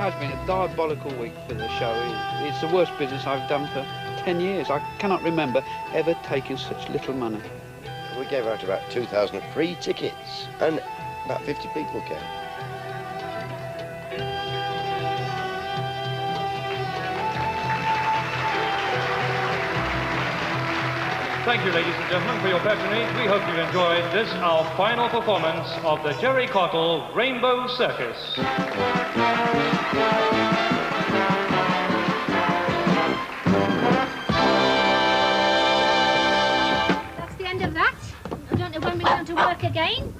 has been a diabolical week for the show. It's the worst business I've done for 10 years. I cannot remember ever taking such little money. We gave out about 2,000 free tickets, and about 50 people came. Thank you, ladies and gentlemen, for your patronage. We hope you've enjoyed this, our final performance of the Gerry Cottle Rainbow Circus. That's the end of that. I don't know when we're going to work again.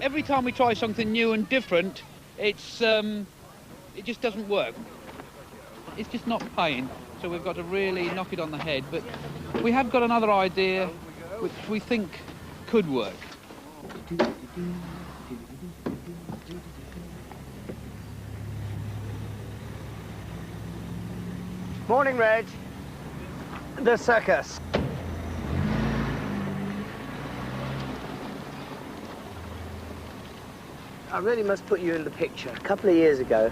Every time we try something new and different, it just doesn't work. It's just not paying. So we've got to really knock it on the head. But we have got another idea which we think could work. Morning, Reg. The circus. I really must put you in the picture. A couple of years ago,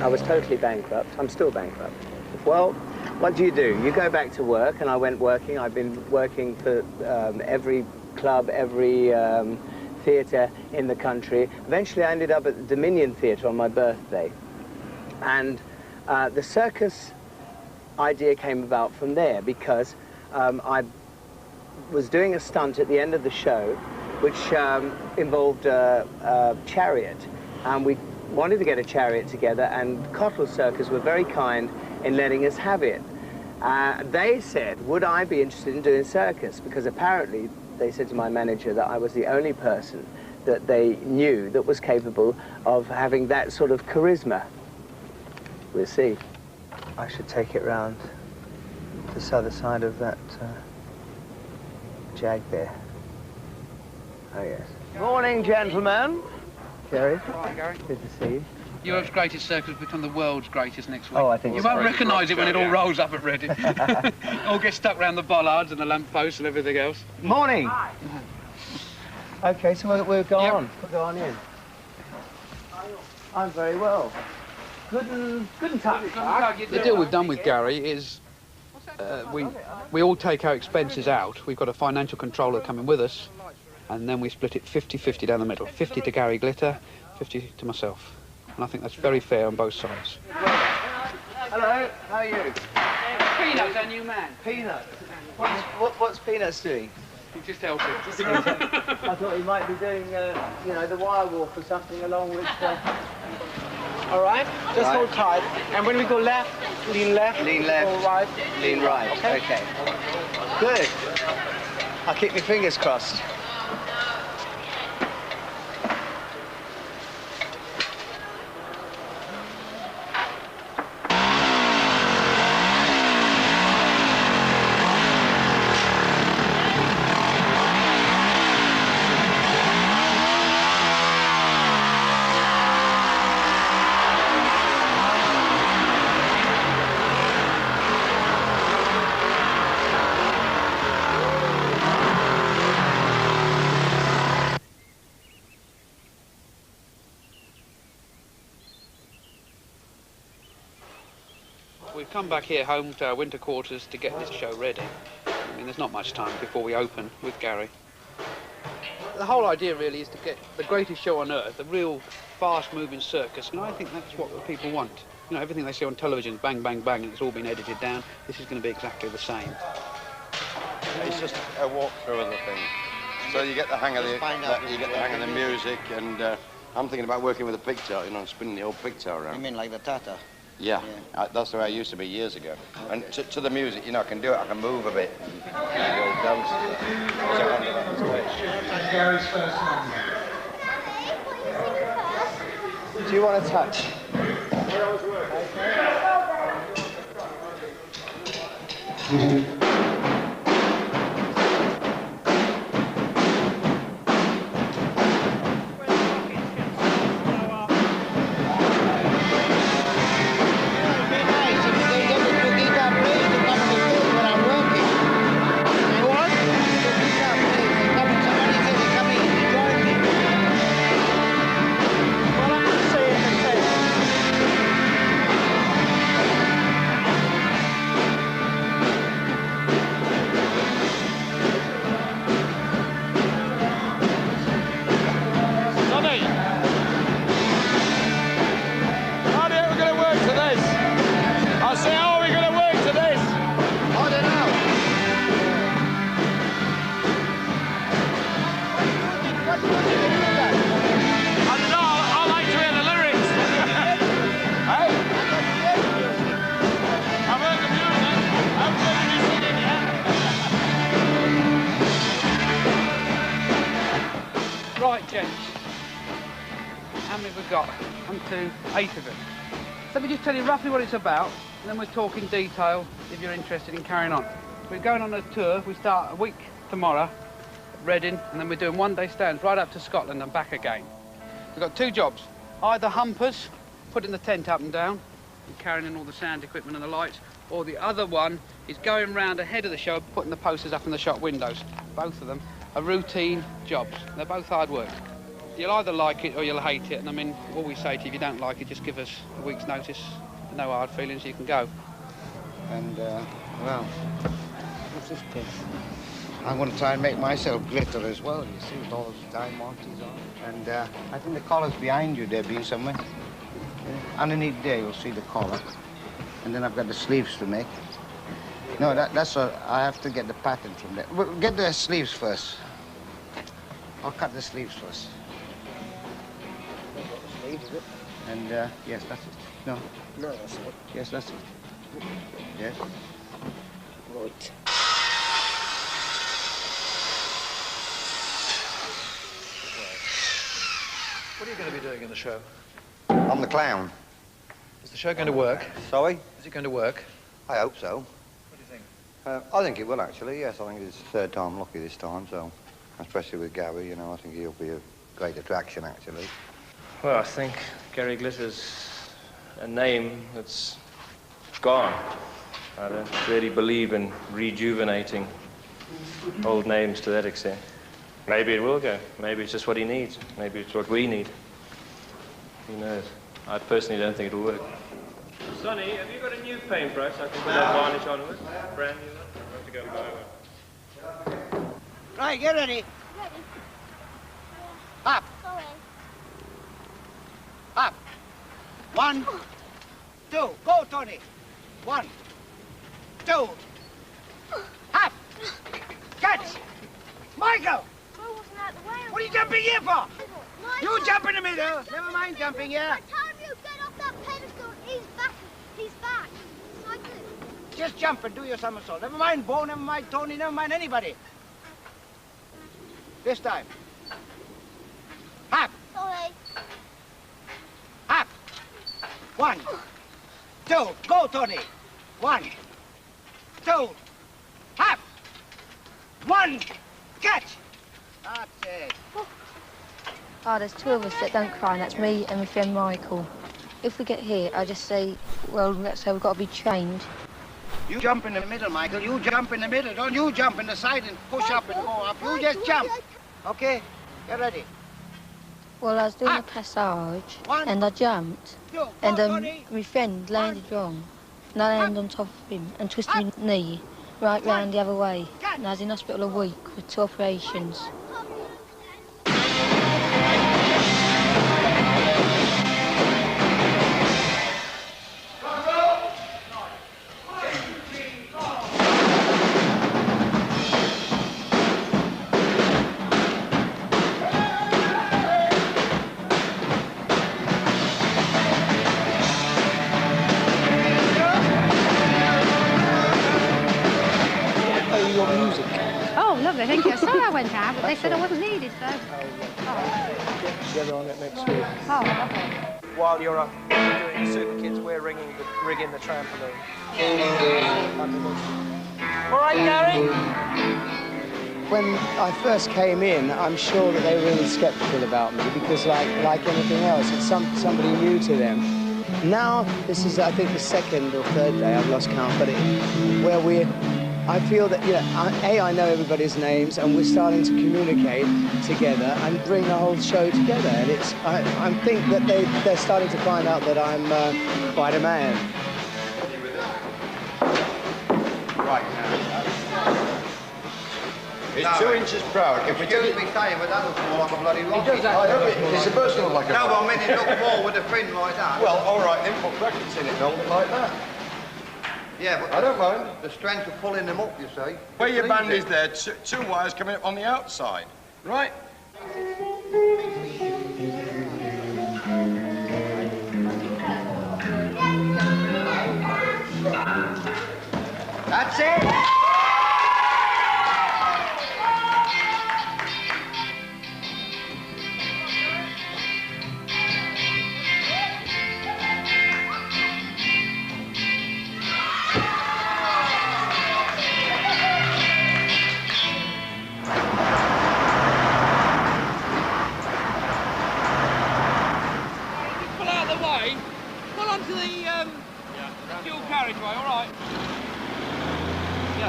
I was totally bankrupt. I'm still bankrupt. Well, what do? You go back to work, and I went working. I've been working for every club, every theatre in the country. Eventually, I ended up at the Dominion Theatre on my birthday. And the circus idea came about from there because I was doing a stunt at the end of the show which involved a chariot. And we wanted to get a chariot together, and Cottle Circus were very kind in letting us have it. They said, would I be interested in doing circus? Because apparently they said to my manager that I was the only person that they knew that was capable of having that sort of charisma. We'll see. I should take it round this other side of that jag there. Oh, yes. Morning, gentlemen. Gerry. Hi, Garry. Good to see you. Europe's greatest circus will become the world's greatest next week. Oh, I think you won't recognise it when it all rolls up at Reading. All get stuck round the bollards and the lampposts and everything else. Morning. Hi. Okay, so we'll go on. We'll go on in. I'm very well. Good time. The deal we've done with Garry is we all take our expenses out. We've got a financial controller coming with us, and then we split it 50-50 down the middle. 50 to Garry Glitter, 50 to myself. And I think that's very fair on both sides. Hello, how are you? Peanuts, our new man. Peanuts. What's Peanuts doing? He's just helping. I thought he might be doing, you know, the wire walk or something along with... All right, just hold tight. And when we go left, lean left. Lean left. Or right. Lean right. Okay. Good. I'll keep my fingers crossed. We've come back here home to our winter quarters to get this show ready. I mean, there's not much time before we open with Garry. The whole idea really is to get the greatest show on earth, a real fast-moving circus, and I think that's what the people want. You know, everything they see on television, bang, bang, bang, and it's all been edited down. This is going to be exactly the same. It's just a walkthrough of the thing. So you get the hang of the music, and I'm thinking about working with a pigtail, you know, spinning the old pigtail around. You mean like the Tata? Yeah, that's the way I used to be years ago. And to the music, you know, I can do it, I can move a bit. And the old dance. That's Garry's first number. Do you want to touch? sheds. How many have we got? 1, 2, 8 of them. Let me just tell you roughly what it's about, and then we'll talk in detail if you're interested in carrying on. We're going on a tour. We start a week tomorrow at Reading, and then we're doing one-day stands right up to Scotland and back again. We've got 2 jobs. Either humpers, putting the tent up and down, and carrying in all the sound equipment and the lights, or the other one is going round ahead of the show, putting the posters up in the shop windows. Both of them are routine jobs. They're both hard work. You'll either like it or you'll hate it, and I mean, all we say to you, if you don't like it, just give us a week's notice. No hard feelings, you can go. And, well, what's this piece? I'm going to try and make myself glitter as well, you see, with all those time monkeys on. And I think the collar's behind you there, being somewhere. Yeah. Underneath there, you'll see the collar. And then I've got the sleeves to make. No, that's all. I have to get the pattern from there. Well, get the sleeves first. I'll cut the sleeves first. Sleeves, is it? And, yes, that's it. No. No, that's it. Yes, that's it. Yes. Right. What are you going to be doing in the show? I'm the clown. Is the show going to work? Sorry? Is it going to work? I hope so. What do you think? I think it will, actually, yes. I think it's the 3rd time lucky this time, so... Especially with Garry, you know, I think he'll be a great attraction, actually. Well, I think Garry Glitter's a name that's gone. I don't really believe in rejuvenating old names to that extent. Maybe it will go. Maybe it's just what he needs. Maybe it's what we need. Who knows? I personally don't think it'll work. Sonny, have you got a new paintbrush I can put that varnish on with? Brand new one? I'll have to go buy one. Right, get ready. Ready. Up, Sorry. up. 1, 2, go, Tony. 1, 2, up. Catch. Michael, I wasn't out the way. what are you jumping here for? Michael. You jump in the middle. Never mind jumping here. I told you get off that pedestal. He's back. He's back. Cycling. Just jump and do your somersault. Never mind Bo, never mind Tony, never mind anybody. This time. Up, Sorry. up. 1, 2, go, Tony. 1, 2, up. 1, catch. That's it. Oh, there's 2 of us that don't cry, and that's me and my friend Michael. If we get here, I just say, well, let's say we've got to be trained. You jump in the middle, Michael. You jump in the middle. Don't you jump in the side and push up and go up. You just jump. Okay? Get ready. Well, I was doing a passage, and I jumped, and my friend landed wrong, and I landed on top of him and twisted my knee right round the other way, and I was in hospital a week with 2 operations. Thank you. Sorry I went out, but they said I wasn't needed, so... Get together on it next week. Oh, lovely. While you're doing Super Kids, we're rigging the trampoline. All right, Garry? When I first came in, I'm sure that they were really sceptical about me because, like anything else, it's somebody new to them. Now, this is, I think, the 2nd or 3rd day, I've lost count, but I feel that, you know, I know everybody's names, and we're starting to communicate together and bring the whole show together. And I think that they're starting to find out that I'm quite a man. Right now. It's 2 inches proud. If we do it, be saying, but that looks more like a bloody rocket. It's supposed to look like a No, but I mean, it looks more with a fin like that. Well, all right, then put brackets in it, hold it like that. Yeah, but I don't mind. The strength of pulling them up, you see. Where your band is there, 2 wires coming up on the outside, right? That's it.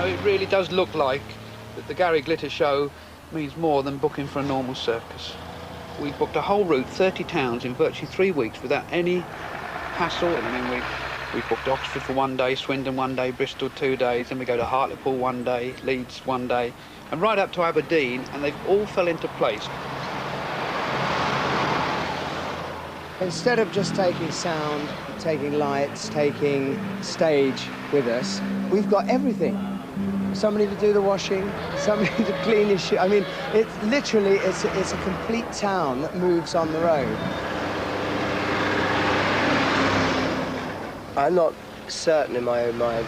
it really does look like that the Garry Glitter show means more than booking for a normal circus. We booked a whole route, 30 towns, in virtually 3 weeks without any hassle. I mean, we booked Oxford for 1 day, Swindon 1 day, Bristol 2 days, then we go to Hartlepool 1 day, Leeds 1 day, and right up to Aberdeen, and they've all fell into place. Instead of just taking sound, taking lights, taking stage with us, we've got everything. Somebody to do the washing, somebody to clean his shoe. I mean, it's literally, it's a complete town that moves on the road. I'm not certain in my own mind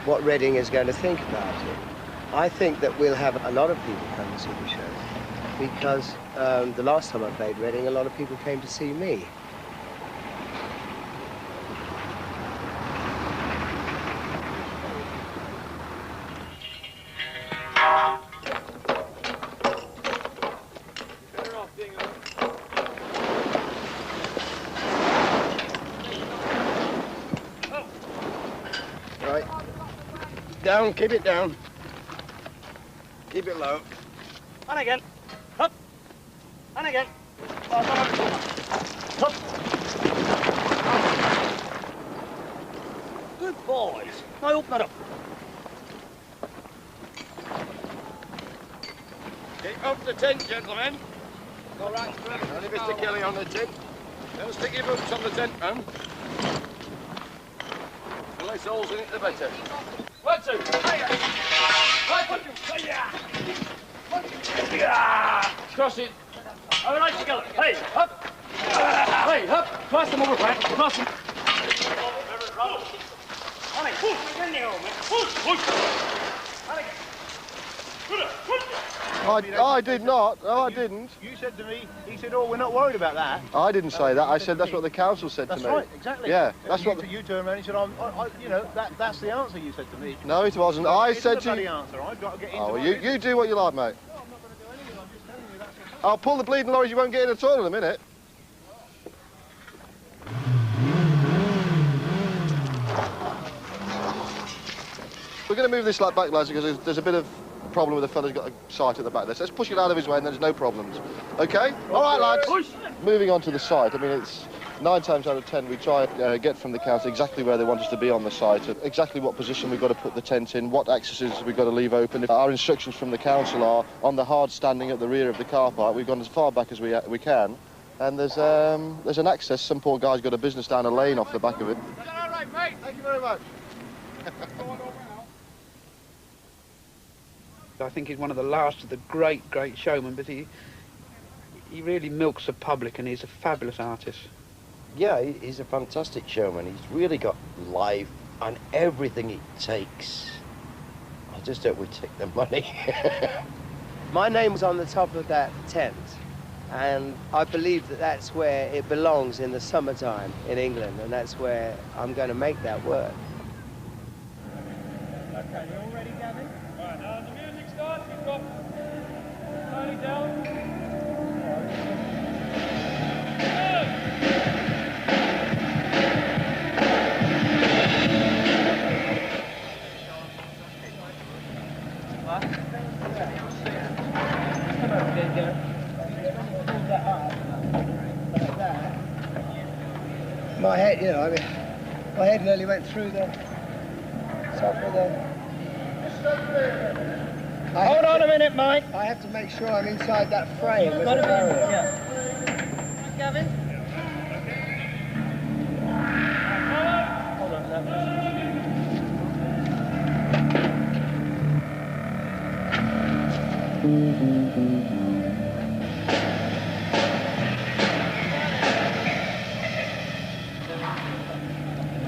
what Reading is going to think about it. I think that we'll have a lot of people come to see the show because the last time I played Reading, a lot of people came to see me. Down, keep it down. Keep it low. On again. Up. On again. Up. Good boys. Now open it up. Keep up the tent, gentlemen. All right, only Mr. Kelly on the tent. Don't stick your boots on the tent, man. The less holes in it, the better. 1, 2. Cross it. All right, together. Hey, up. Hey, up. Cross them over, Frank. Cross them. I did not. No, I didn't. You said to me, he said, oh, we're not worried about that. I didn't say that. I said that's what the council said to me. That's right, exactly. Yeah, that's what... You turned around and said, you know, that's the answer you said to me. No, it wasn't. I said to you... the answer. I've got to get into well, you do what you like, mate. No, I'm not going to do anything. I'm just telling you that's... I'll pull the bleeding lorries, you won't get in at all in a minute. We're going to move this back, lads, because there's a bit of problem with the fella's got a sight at the back there. So let's push it out of his way and there's no problems. OK? All right, lads. Push. Moving on to the site, I mean, it's 9 times out of 10 we try and get from the council exactly where they want us to be on the site, exactly what position we've got to put the tent in, what accesses we've got to leave open. Our instructions from the council are on the hard standing at the rear of the car park. We've gone as far back as we can. And there's an access. Some poor guy's got a business down a lane off the back of it. All right, mate. Thank you very much. I think he's one of the last of the great showmen, but he really milks the public, and he's a fabulous artist. Yeah, he's a fantastic showman. He's really got life and everything it takes. I just hope we take the money. My name's on the top of that tent, and I believe that that's where it belongs in the summertime in England, and that's where I'm going to make that work. Okay, you all ready, Gavin? Right, now the music starts, we've got Tony down. My head, you know, I mean, my head nearly went through the top of the... Hold on a minute, Mike. I have to make sure I'm inside that frame with the barrier. Yeah. Gavin? Hold on,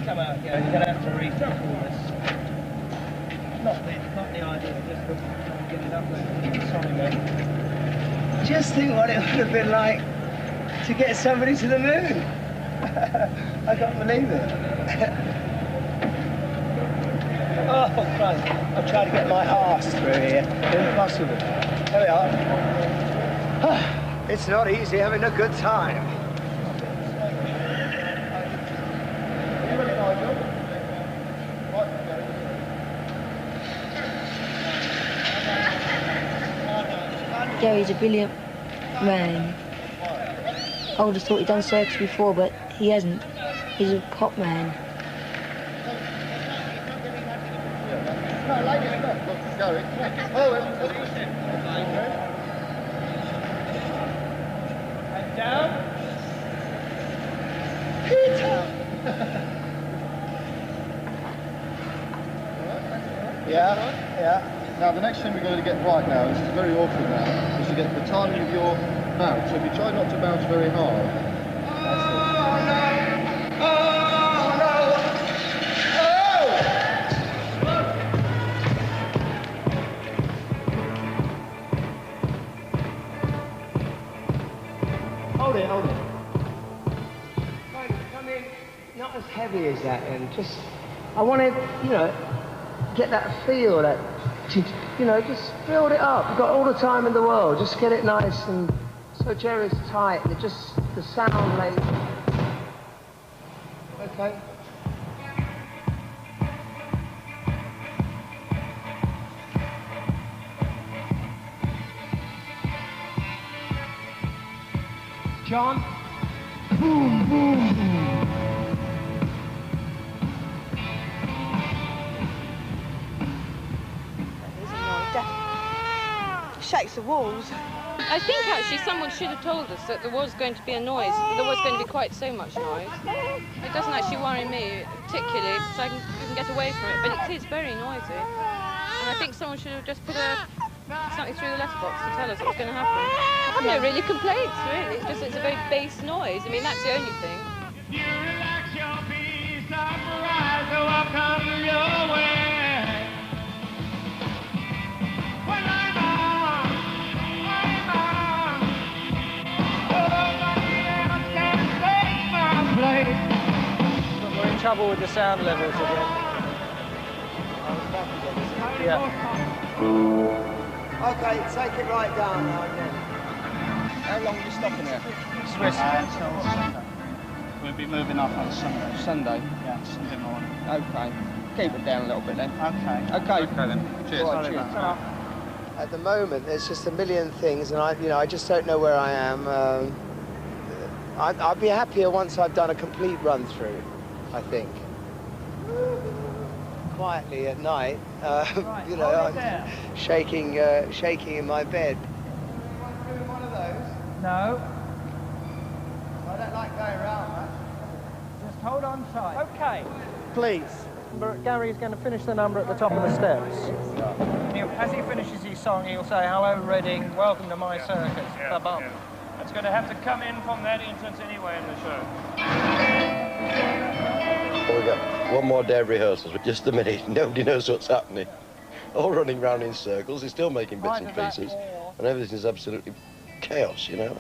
come out, yeah, you're going to have to reshuffle this. Not the idea, just to get it up there. Sorry, mate. Just think what it would have been like to get somebody to the moon. I can't believe it. Oh, Christ. I'm trying to get my arse through here. Impossible. There we are. It's not easy having a good time. Gerry's a brilliant man. I would have thought he'd done circus before, but he hasn't. He's a pop man. Garry. And down. Yeah. Now the next thing we're going to get right now, this is very awkward now, is to get the timing of your bounce. So if you try not to bounce very hard. Hold it. Come in, not as heavy as that, and just, I want to, you know, get that feel, that, you know, just build it up. You've got all the time in the world. Just get it nice and so Gerry's tight. And just the sound, like. Okay. John. Boom, boom, boom. Shakes the walls. I think actually someone should have told us that there was going to be a noise, that there was going to be quite so much noise. It doesn't actually worry me particularly, because I can get away from it, but it is very noisy. And I think someone should have just put something through the letterbox to tell us what was going to happen. I've no really complaints, really. It's just it's a very bass noise. I mean, that's the only thing. You relax your peace, surprise will come your way. When I'm on, nobody else can take my place. But we're in trouble with the sound levels again. Yeah. Okay, take it right down now again. How long are you stopping here? Swiss. Until Sunday. We'll be moving off on Sunday. Sunday? Yeah, Sunday morning. Okay. Keep it down a little bit then. Okay. Okay. Okay then. Cheers. Right, cheers. At the moment, there's just a million things, and I just don't know where I am. I'd be happier once I've done a complete run through, I think. Quietly at night, right, you know, I'm shaking in my bed. Want to do one of those? No. I don't like going around much. Just hold on tight. Okay. Please. Garry's going to finish the number at the top of the steps. As he finishes his song, he'll say, "Hello, Reading. Welcome to my circus." Ba-bum. It's going to have to come in from that entrance anyway in the show. We've got one more day of rehearsals, but just a minute, nobody knows what's happening. All running round in circles, they're still making bits and pieces, and everything's absolutely chaos, you know.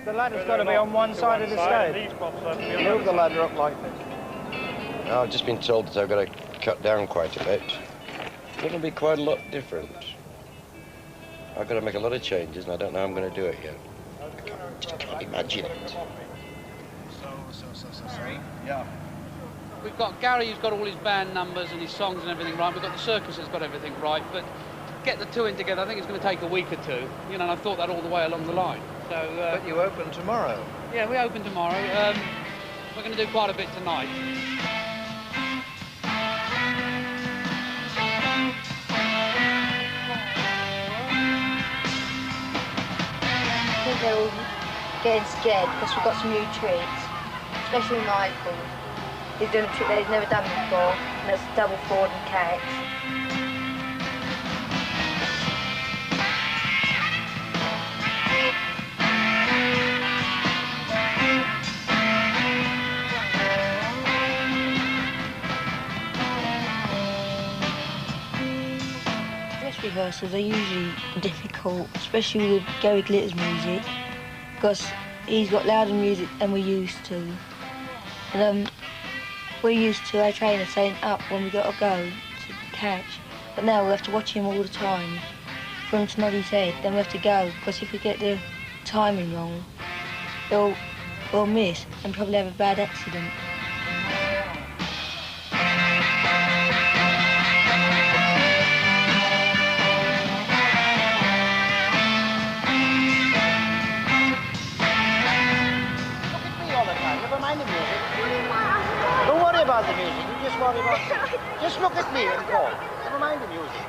The ladder's got to be on one side of the stage. Move the ladder up like this. I've just been told that I've got to cut down quite a bit. It'll be quite a lot different. I've got to make a lot of changes, and I don't know how I'm going to do it yet. I just can't imagine it. Yeah. We've got Garry who's got all his band numbers and his songs and everything right. We've got the Circus has got everything right, but get the two in together, I think it's going to take a week or two. You know, and I've thought that all the way along the line. So. But you open tomorrow. Yeah, we open tomorrow. We're going to do quite a bit tonight. I think they're all getting scared because we've got some new tricks, especially Michael. He's doing a trick that he's never done before, and that's double forward and catch. Dress rehearsals are usually difficult, especially with Gerry Glitter's music, because he's got louder music than we used to. And we're used to our trainer saying up when we got to go to catch, but now we have to watch him all the time. For him to nod his head, then we have to go, because if we get the timing wrong, we'll miss and probably have a bad accident. worry about it. Just look at me and go. Never mind the music.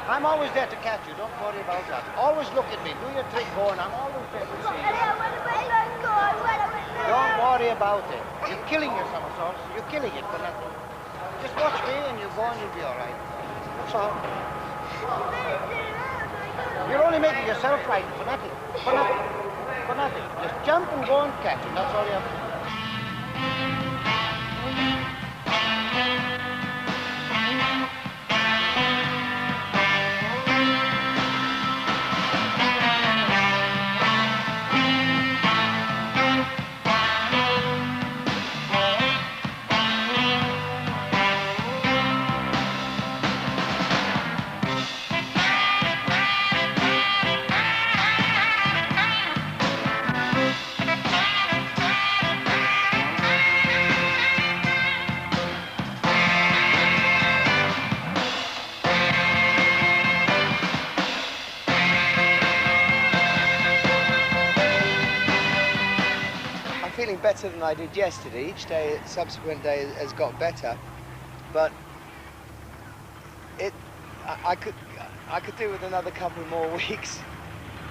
I'm always there to catch you. Don't worry about that. Always look at me. Do your trick going. I'm always there to see you. Don't worry about it. You're killing your somersaults. You're killing it for nothing. Just watch me and you go and you'll be all right. That's all. You're only making yourself frightened for nothing. For nothing. For nothing. Just jump and go and catch it. That's all you have to do. Better than I did yesterday. Each day, subsequent day has got better, but I could do with another couple more weeks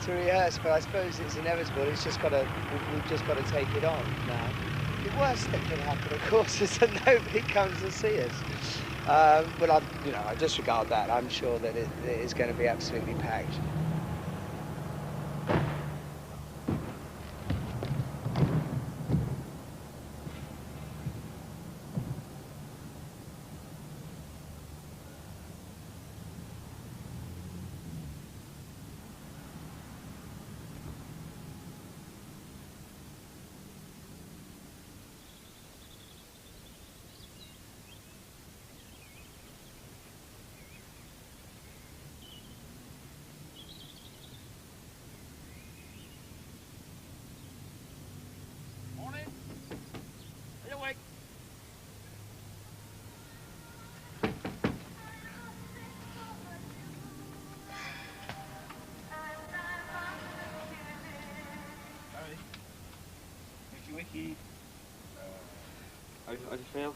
to rehearse. But I suppose it's inevitable. It's just we've just got to take it on now. The worst that can happen, of course, is that nobody comes to see us. But I disregard that. I'm sure that it is going to be absolutely packed. Wiki. How do you feel?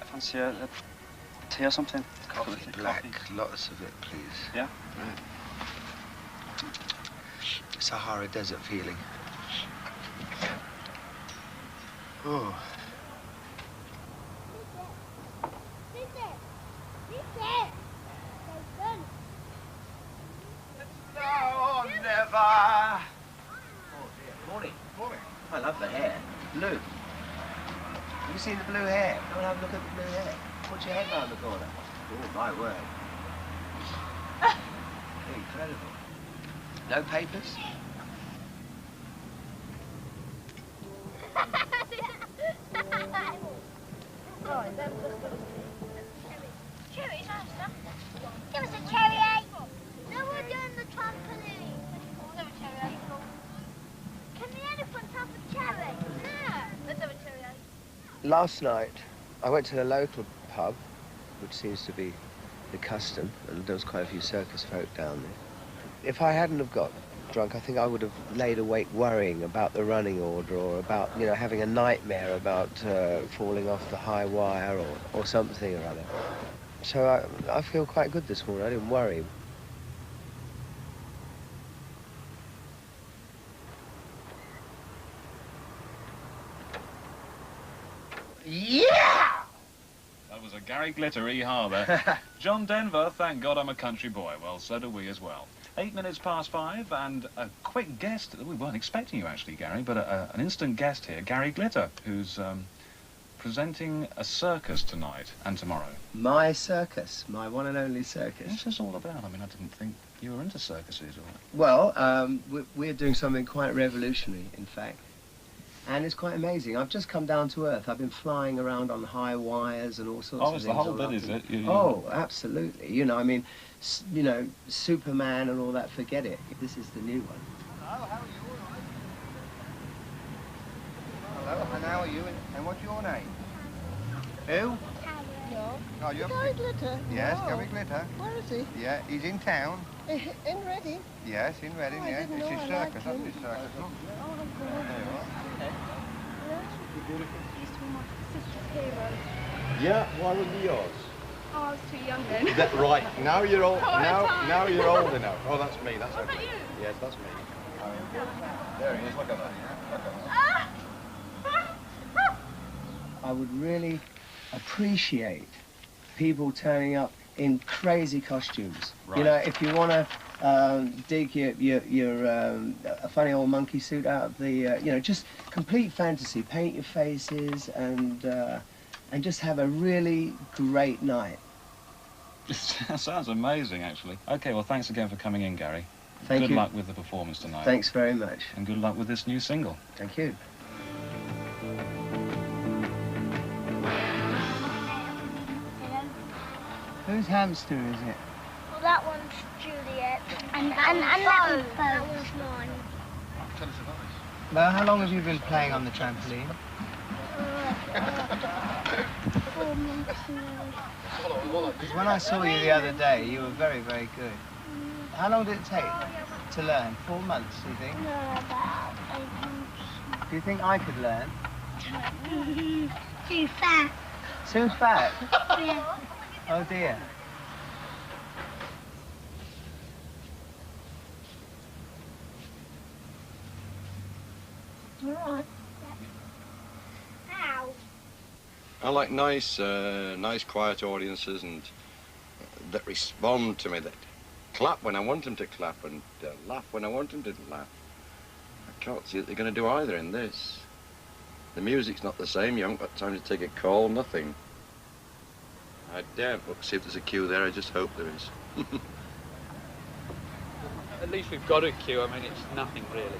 I fancy a tea or something. Coffee black, lots of it, please. Yeah? Right. Sahara Desert feeling. Oh. No, never. Oh dear. Morning. Morning. I love the hair. Blue. Have you seen the blue hair? Come and have a look at the blue hair. Put your head round the corner. Oh, my word. Incredible. No papers? Cherries, Asta. Give us a cherry, eh? No, we're doing the trampoline. Let's have a cherry, eh? Can the elephant have a cherry? Yeah. Let's have a cherry, eh? Last night, I went to the local pub, which seems to be the custom, and there was quite a few circus folk down there. If I hadn't have got drunk, I think I would have laid awake worrying about the running order, or about, you know, having a nightmare about falling off the high wire or something or other. So I feel quite good this morning. I didn't worry. Yeah! That was a Garry Glittery harbour. John Denver, thank God I'm a country boy. Well, so do we as well. 8 minutes past 5, and a quick guest. We weren't expecting you, actually, Garry, but an instant guest here, Garry Glitter, who's presenting a circus tonight and tomorrow. My circus, my one and only circus. What's this all about? I mean, I didn't think you were into circuses. Or... Well, we're doing something quite revolutionary, in fact. And it's quite amazing. I've just come down to earth. I've been flying around on high wires and all sorts of things. Oh, it's the whole bit, is it? Oh, absolutely. You know, I mean, you know, Superman and all that, forget it. This is the new one. Hello, how are you? All right? Hello, and how are you? And what's your name? Who? Oh, you Garry Glitter? Yes, Oh. Garry Glitter. Where is he? Yeah, he's in town. In Reading? Yes, in Reading, Oh, I yeah. didn't It's know his I circus, liked that's him. his circus. Look. Oh, There you are. Yeah, why wouldn't be yours? Oh, I was too young then. That right? Now you're old. Oh, now you're old enough. Oh, that's me. That's Was that okay. you? Yes, that's me. There he is. Look at that. Look at that. I would really appreciate people turning up in crazy costumes. Right. You know, if you want to dig your a funny old monkey suit out of the, you know, just complete fantasy. Paint your faces and just have a really great night. That sounds amazing, actually. OK, well, thanks again for coming in, Garry. Thank Good you. luck with the performance tonight. Thanks very much. And good luck with this new single. Thank you. Whose hamster is it? Well, that one's Juliet. And that one's That one's mine. Well, how long have you been playing on the trampoline? 4 months now. Because when I saw you the other day, you were very, very good. How long did it take to learn? 4 months, do you think? No, about 8 months. Do you think I could learn? Too fat. Too fat? Yeah. Oh dear. All right. Ow. I like nice, nice, quiet audiences and that respond to me, that clap when I want them to clap and laugh when I want them to laugh. I can't see that they're going to do either in this. The music's not the same. You haven't got time to take a call, nothing. I daren't look, see if there's a queue there. I just hope there is. At least we've got a queue. I mean, it's nothing really.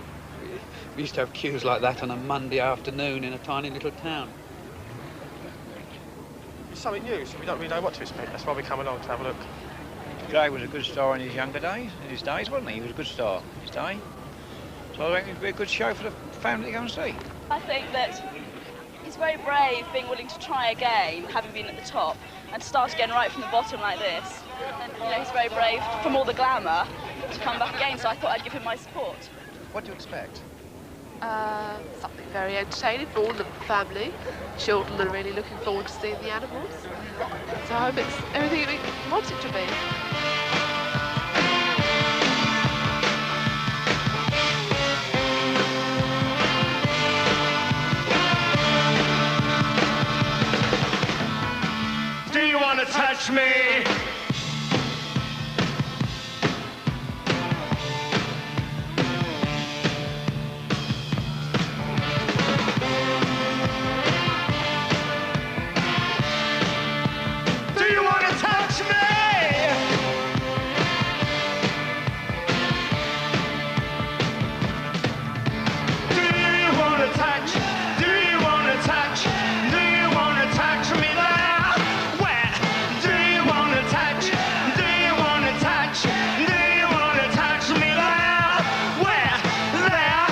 We used to have queues like that on a Monday afternoon in a tiny little town. It's something new, so we don't really know what to expect. That's why we come along to have a look. Gerry was a good star in his younger days, wasn't he? He was a good star in his day. So I think it'd be a good show for the family to go and see. I think that he's very brave, being willing to try again, having been at the top, and start again right from the bottom like this. And, you know, he's very brave from all the glamour to come back again, so I thought I'd give him my support. What do you expect? Something very entertaining for all the family. Children are really looking forward to seeing the animals. So I hope it's everything we want it to be. Do you want to touch me? Do you want to touch me? Do you want to touch? Do you want to touch? Do you want to touch me there? Where? Do you want to touch? Do you want to touch? Do you want to touch me there? Where? There?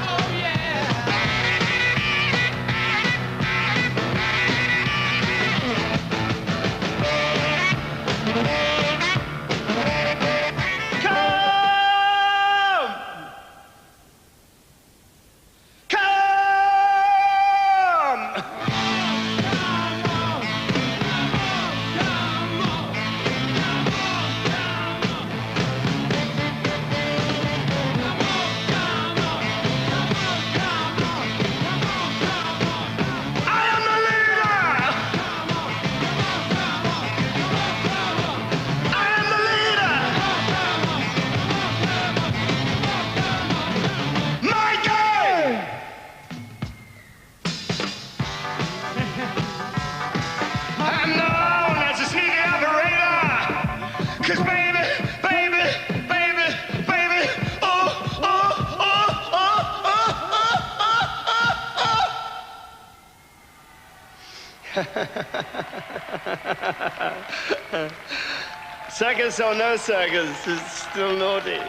Oh yeah. Come! Come! I am the leader! I am the leader! My game! I'm known as a sneaky operator. 'Cause baby, baby, baby, baby, oh, oh, oh, oh, oh, oh, oh. Circus or no circus, it's still naughty.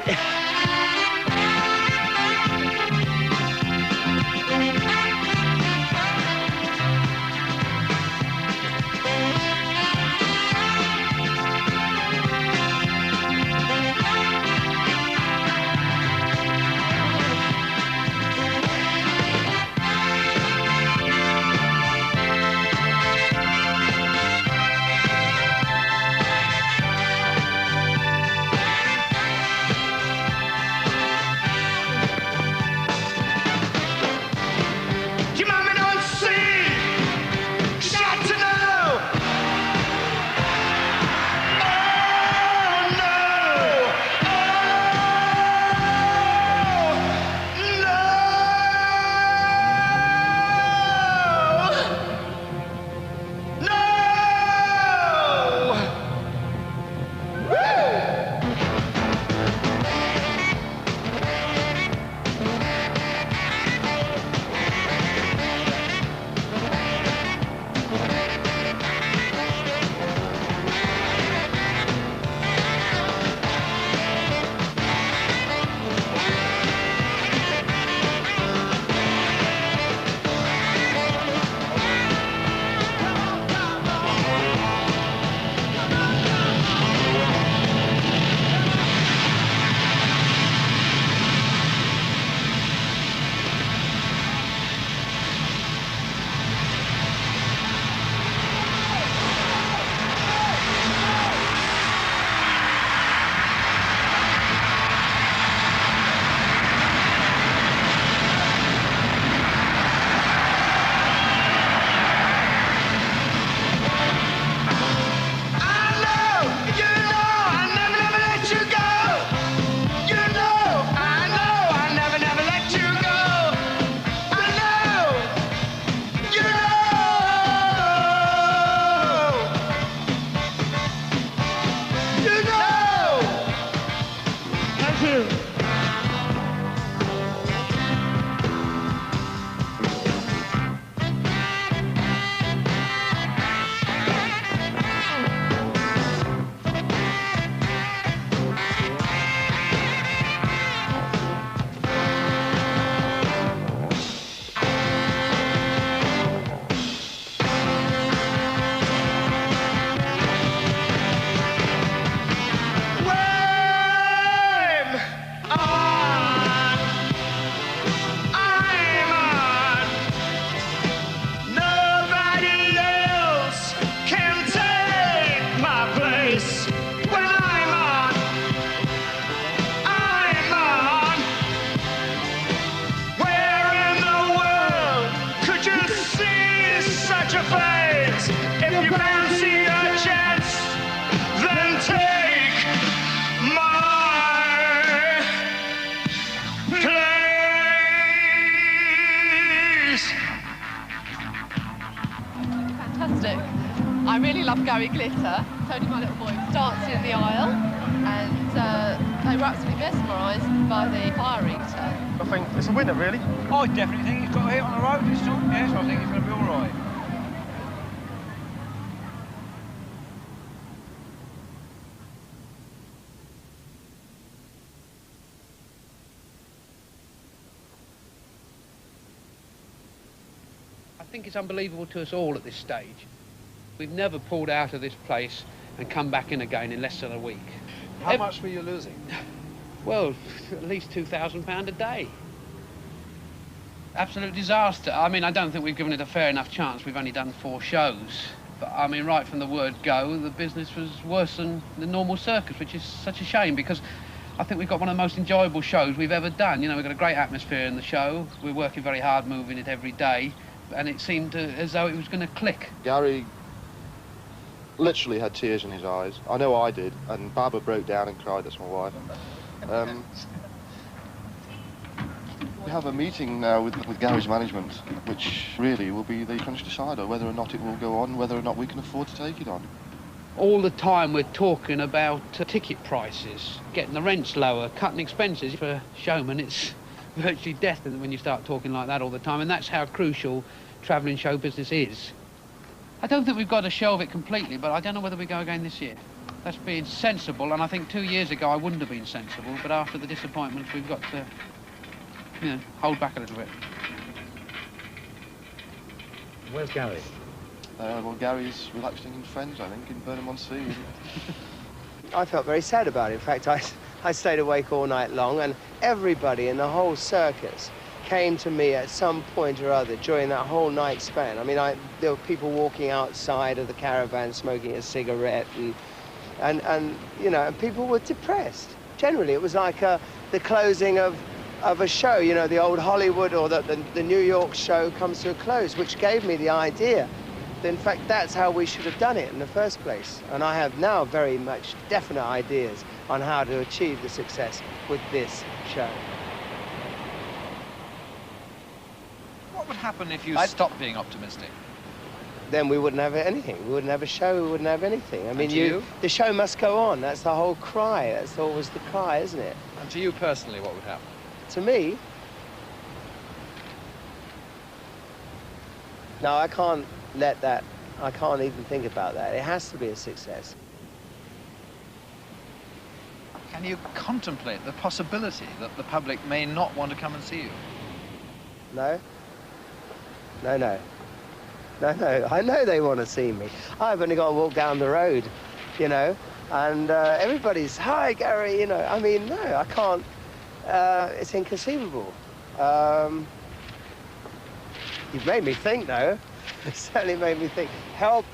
I really love Garry Glitter. Tony, my little boy, was dancing in the aisle, and they were absolutely mesmerised by the firing turn. I think it's a winner, really. I definitely think he's got a hit on the road this time. Yes, I think he's going to be all right. I think it's unbelievable to us all at this stage. We've never pulled out of this place and come back in again in less than a week. How much were you losing? Well, at least £2,000 a day. Absolute disaster. I mean, I don't think we've given it a fair enough chance. We've only done 4 shows. But, I mean, right from the word go, the business was worse than the normal circus, which is such a shame because I think we've got one of the most enjoyable shows we've ever done. You know, we've got a great atmosphere in the show. We're working very hard moving it every day. And it seemed as though it was going to click. Garry literally had tears in his eyes. I know I did, and Barbara broke down and cried. That's my wife. We have a meeting now with Garry's management, which really will be the crunch decider, whether or not it will go on, whether or not we can afford to take it on. All the time we're talking about ticket prices, getting the rents lower, cutting expenses. For showmen, it's virtually death when you start talking like that all the time, and that's how crucial travelling show business is. I don't think we've got to shelve it completely, but I don't know whether we go again this year. That's being sensible, and I think 2 years ago I wouldn't have been sensible, but after the disappointments we've got to, you know, hold back a little bit. Where's Garry? Well, Gary's relaxing in Friends, I think, in Burnham-on-Sea. I felt very sad about it. In fact, I stayed awake all night long, and everybody in the whole circus came to me at some point or other during that whole night span. I mean, there were people walking outside of the caravan smoking a cigarette, and you know, and people were depressed. Generally, it was like the closing of a show. You know, the old Hollywood or the New York show comes to a close, which gave me the idea that, in fact, that's how we should have done it in the first place. And I have now very much definite ideas on how to achieve the success with this show. What would happen if you stopped being optimistic? Then we wouldn't have anything. We wouldn't have a show, we wouldn't have anything. I mean, the show must go on. That's the whole cry. That's always the cry, isn't it? And to you personally, what would happen? To me? No, I can't let that, I can't even think about that. It has to be a success. Can you contemplate the possibility that the public may not want to come and see you? No. No, no. No, no. I know they want to see me. I've only got to walk down the road, you know, and everybody's, hi, Garry, you know. I mean, no, I can't. It's inconceivable. You've made me think, though. It certainly made me think. Help.